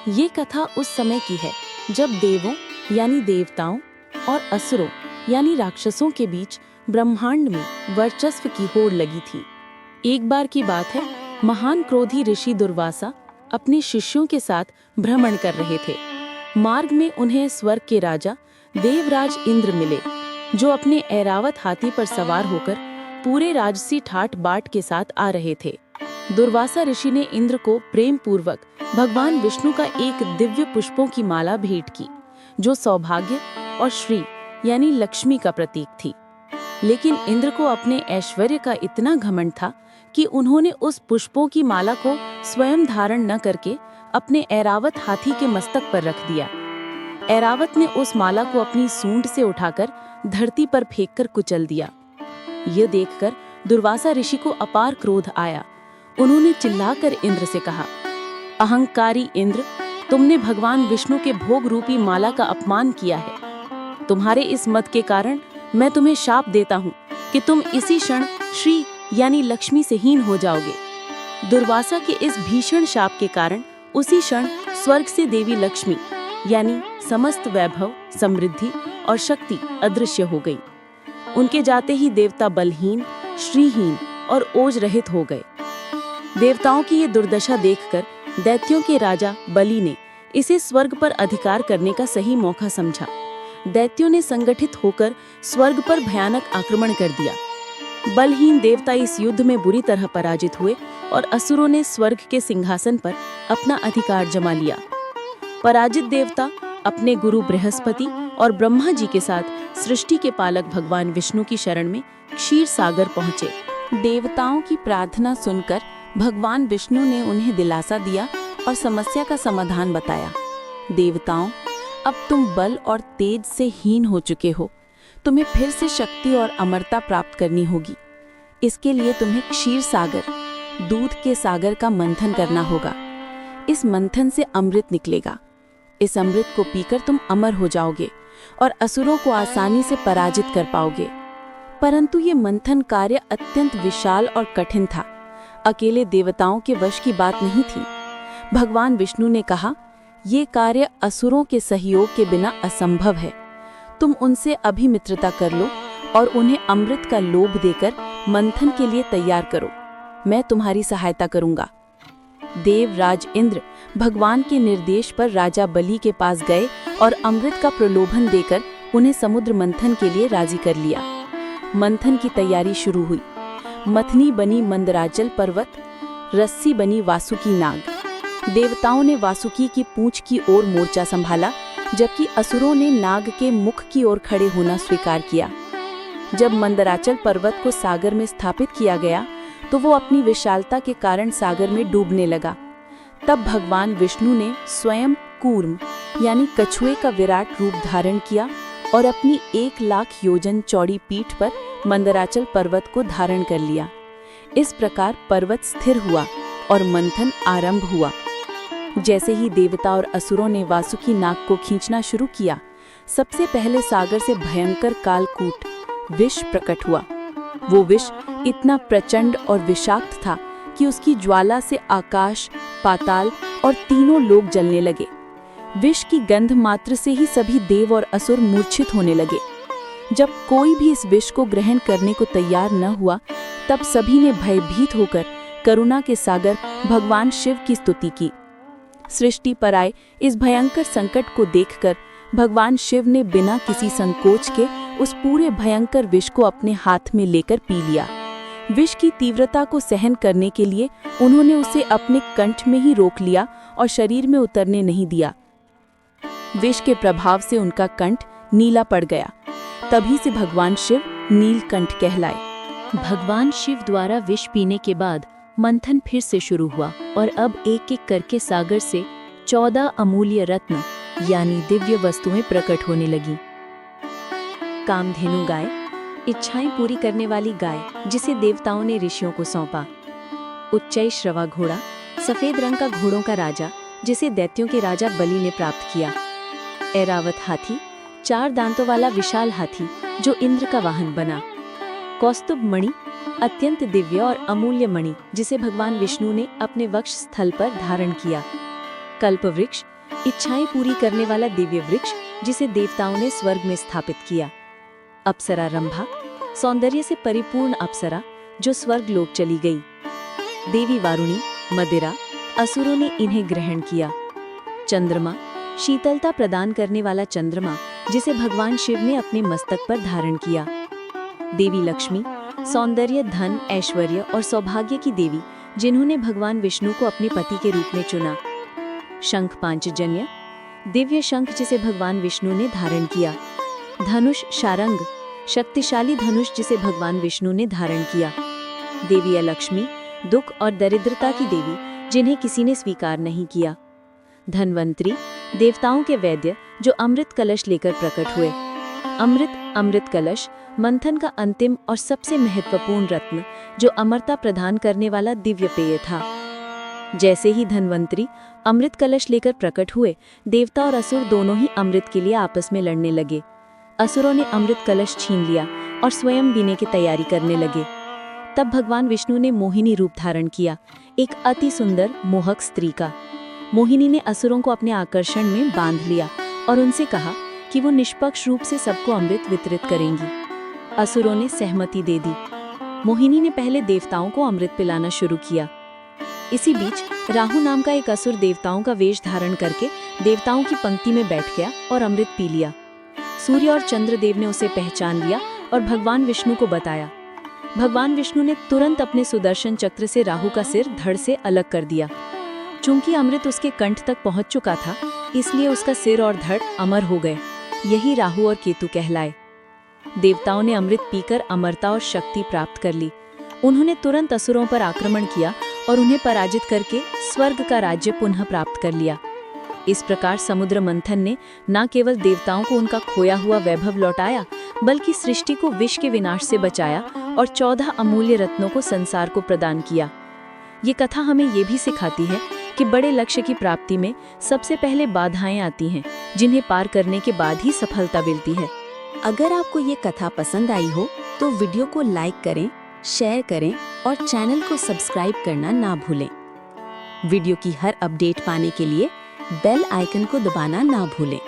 ये कथा उस समय की है जब देवों यानी देवताओं और असुरों यानी राक्षसों के बीच ब्रह्मांड में वर्चस्व की होड़ लगी थी। एक बार की बात है, महान क्रोधी ऋषि दुर्वासा अपने शिष्यों के साथ भ्रमण कर रहे थे। मार्ग में उन्हें स्वर्ग के राजा देवराज इंद्र मिले, जो अपने ऐरावत हाथी पर सवार होकर पूरे राजसी ठाट बाट के साथ आ रहे थे। दुर्वासा ऋषि ने इंद्र को प्रेम पूर्वक भगवान विष्णु का एक दिव्य पुष्पों की माला भेंट की, जो सौभाग्य और श्री यानी लक्ष्मी का प्रतीक थी। लेकिन इंद्र को अपने ऐश्वर्य का इतना घमंड था कि उन्होंने उस पुष्पों की माला को स्वयं धारण न करके अपने ऐरावत हाथी के मस्तक पर रख दिया। ऐरावत ने उस माला को अपनी सूंड से उठाकर धरती पर फेंककर कुचल दिया। यह देखकर दुर्वासा ऋषि को अपार क्रोध आया। उन्होंने चिल्लाकर इंद्र से कहा, अहंकारी इंद्र, तुमने भगवान विष्णु के भोग रूपी माला का अपमान किया है। तुम्हारे इस मत के कारण मैं तुम्हें शाप देता हूँ कि तुम इसी क्षण श्री यानी लक्ष्मी से हीन हो जाओगे। दुर्वासा के इस भीषण शाप के कारण उसी क्षण स्वर्ग से देवी लक्ष्मी यानी समस्त वैभव, समृद्धि और शक्ति अदृश्य हो गई। उनके जाते ही देवता बलहीन, श्रीहीन और ओज रहित हो गए। देवताओं की ये दुर्दशा देखकर दैत्यों के राजा बलि ने इसे स्वर्ग पर अधिकार करने का सही मौका समझा। दैत्यों ने संगठित होकर स्वर्ग पर भयानक आक्रमण कर दिया। बलहीन देवता इस युद्ध में बुरी तरह पराजित हुए और असुरों ने स्वर्ग के सिंहासन पर अपना अधिकार जमा लिया। पराजित देवता अपने गुरु बृहस्पति और ब्रह्मा जी के साथ सृष्टि के पालक भगवान विष्णु की शरण में क्षीर सागर पहुंचे। देवताओं की प्रार्थना सुनकर भगवान विष्णु ने उन्हें दिलासा दिया और समस्या का समाधान बताया। देवताओं, अब तुम बल और तेज से हीन हो चुके हो। तुम्हें फिर से शक्ति और अमरता प्राप्त करनी होगी। इसके लिए तुम्हें क्षीर सागर, दूध के सागर का मंथन करना होगा। इस मंथन से अमृत निकलेगा। इस अमृत को पीकर तुम अमर हो जाओगे और असुरों को आसानी से पराजित कर पाओगे। परंतु ये मंथन कार्य अत्यंत विशाल और कठिन था। अकेले देवताओं के वश की बात नहीं थी। भगवान विष्णु ने कहा, ये कार्य असुरों के सहयोग के बिना असंभव है। तुम उनसे अभी मित्रता कर लो और उन्हें अमृत का लोभ देकर मंथन के लिए तैयार करो। मैं तुम्हारी सहायता करूंगा। देवराज इंद्र भगवान के निर्देश पर राजा बलि के पास गए और अमृत का प्रलोभन देकर उन्हें समुद्र मंथन के लिए राजी कर लिया। मंथन की तैयारी शुरू हुई। मथनी बनी मंदराचल पर्वत, रस्सी बनी वासुकी नाग। देवताओं ने वासुकी की पूंछ की ओर मोर्चा संभाला, जबकि असुरों ने नाग के मुख की ओर खड़े होना स्वीकार किया। जब मंदराचल पर्वत को सागर में स्थापित किया गया तो वो अपनी विशालता के कारण सागर में डूबने लगा। तब भगवान विष्णु ने स्वयं कूर्म यानी कछुए का विराट रूप धारण किया और अपनी 1,00,000 योजन चौड़ी पीठ पर मंदराचल पर्वत को धारण कर लिया। इस प्रकार पर्वत स्थिर हुआ और मंथन आरंभ हुआ। जैसे ही देवता और असुरों ने वासुकी नाग को खींचना शुरू किया, सबसे पहले सागर से भयंकर कालकूट विष प्रकट हुआ। वो विष इतना प्रचंड और विषाक्त था कि उसकी ज्वाला से आकाश, पाताल और तीनों लोक जलने लगे। विष की गंध मात्र से ही सभी देव और असुर मूर्छित होने लगे। जब कोई भी इस विष को ग्रहण करने को तैयार न हुआ, तब सभी ने भयभीत होकर करुणा के सागर भगवान शिव की स्तुति की। सृष्टि पर आए इस भयंकर संकट को देखकर भगवान शिव ने बिना किसी संकोच के उस पूरे भयंकर विष को अपने हाथ में लेकर पी लिया। विष की तीव्रता को सहन करने के लिए उन्होंने उसे अपने कंठ में ही रोक लिया और शरीर में उतरने नहीं दिया। विष के प्रभाव से उनका कंठ नीला पड़ गया। तभी से भगवान शिव नीलकंठ कहलाए। भगवान शिव द्वारा विष पीने के बाद मंथन फिर से शुरू हुआ और अब एक एक करके सागर से 14 अमूल्य रत्न यानी दिव्य वस्तुएं प्रकट होने लगी। कामधेनु गाय, इच्छाएं पूरी करने वाली गाय जिसे देवताओं ने ऋषियों को सौंपा। उच्चई श्रवा घोड़ा, सफेद रंग का घोड़ों का राजा जिसे दैत्यों के राजा बलि ने प्राप्त किया। ऐरावत हाथी, 4 दांतों वाला विशाल हाथी जो इंद्र का वाहन बना। कौस्तुभ मणि, अत्यंत दिव्य और अमूल्य मणि जिसे भगवान विष्णु ने अपने वक्ष स्थल पर धारण किया। कल्पवृक्ष, इच्छाएं पूरी करने वाला दिव्य वृक्ष जिसे देवताओं ने स्वर्ग में स्थापित किया। अप्सरा रंभा, सौंदर्य से परिपूर्ण अप्सरा जो स्वर्ग लोक चली गई। देवी वारुणी, मदिरा, असुरों ने इन्हें ग्रहण किया। चंद्रमा, शीतलता प्रदान करने वाला चंद्रमा जिसे भगवान शिव ने अपने मस्तक पर धारण किया। देवी लक्ष्मी, सौंदर्य, धन, ऐश्वर्य और सौभाग्य की देवी जिन्होंने भगवान विष्णु को अपने पति के रूप में चुना। शंख पांचजन्य, दिव्य शंख जिसे भगवान विष्णु ने धारण किया। धनुष शारंग, शक्तिशाली धनुष जिसे भगवान विष्णु ने धारण किया। देवी अलक्ष्मी, दुख और दरिद्रता की देवी जिन्हें किसी ने स्वीकार नहीं किया। धन्वंतरी, देवताओं के वैद्य जो अमृत कलश लेकर प्रकट हुए। अमृत कलश मंथन का अंतिम और सबसे महत्वपूर्ण रत्न जो अमरता प्रदान करने वाला दिव्य पेय था। जैसे ही धन्वंतरी अमृत कलश लेकर प्रकट हुए, देवता और असुर दोनों ही अमृत के लिए आपस में लड़ने लगे। असुरों ने अमृत कलश छीन लिया और स्वयं पीने की तैयारी करने लगे। तब भगवान विष्णु ने मोहिनी रूप धारण किया, एक अति सुंदर मोहक स्त्री का। मोहिनी ने असुरों को अपने आकर्षण में बांध लिया और उनसे कहा कि वो निष्पक्ष रूप से सबको अमृत वितरित करेंगी। असुरों ने सहमति दे दी। मोहिनी ने पहले देवताओं को अमृत पिलाना शुरू किया। इसी बीच राहु नाम का एक असुर देवताओं का वेश धारण करके देवताओं की पंक्ति में बैठ गया और अमृत पी लिया। सूर्य और चंद्रदेव ने उसे पहचान लिया और भगवान विष्णु को बताया। भगवान विष्णु ने तुरंत अपने सुदर्शन चक्र से राहु का सिर धड़ से अलग कर दिया। चूंकि अमृत उसके कंठ तक पहुंच चुका था, इसलिए उसका सिर और धड़ अमर हो गए। यही राहु और केतु कहलाए। देवताओं ने अमृत पीकर अमरता और शक्ति प्राप्त कर ली। उन्होंने तुरंत असुरों पर आक्रमण किया और उन्हें पराजित करके स्वर्ग का राज्य पुनः प्राप्त कर लिया। इस प्रकार समुद्र मंथन ने न केवल देवताओं को उनका खोया हुआ वैभव लौटाया, बल्कि सृष्टि को विष के विनाश से बचाया और 14 अमूल्य रत्नों को संसार को प्रदान किया। ये कथा हमें ये भी सिखाती है कि बड़े लक्ष्य की प्राप्ति में सबसे पहले बाधाएं आती हैं, जिन्हें पार करने के बाद ही सफलता मिलती है। अगर आपको ये कथा पसंद आई हो तो वीडियो को लाइक करें, शेयर करें और चैनल को सब्सक्राइब करना ना भूलें। वीडियो की हर अपडेट पाने के लिए बेल आइकन को दबाना ना भूलें।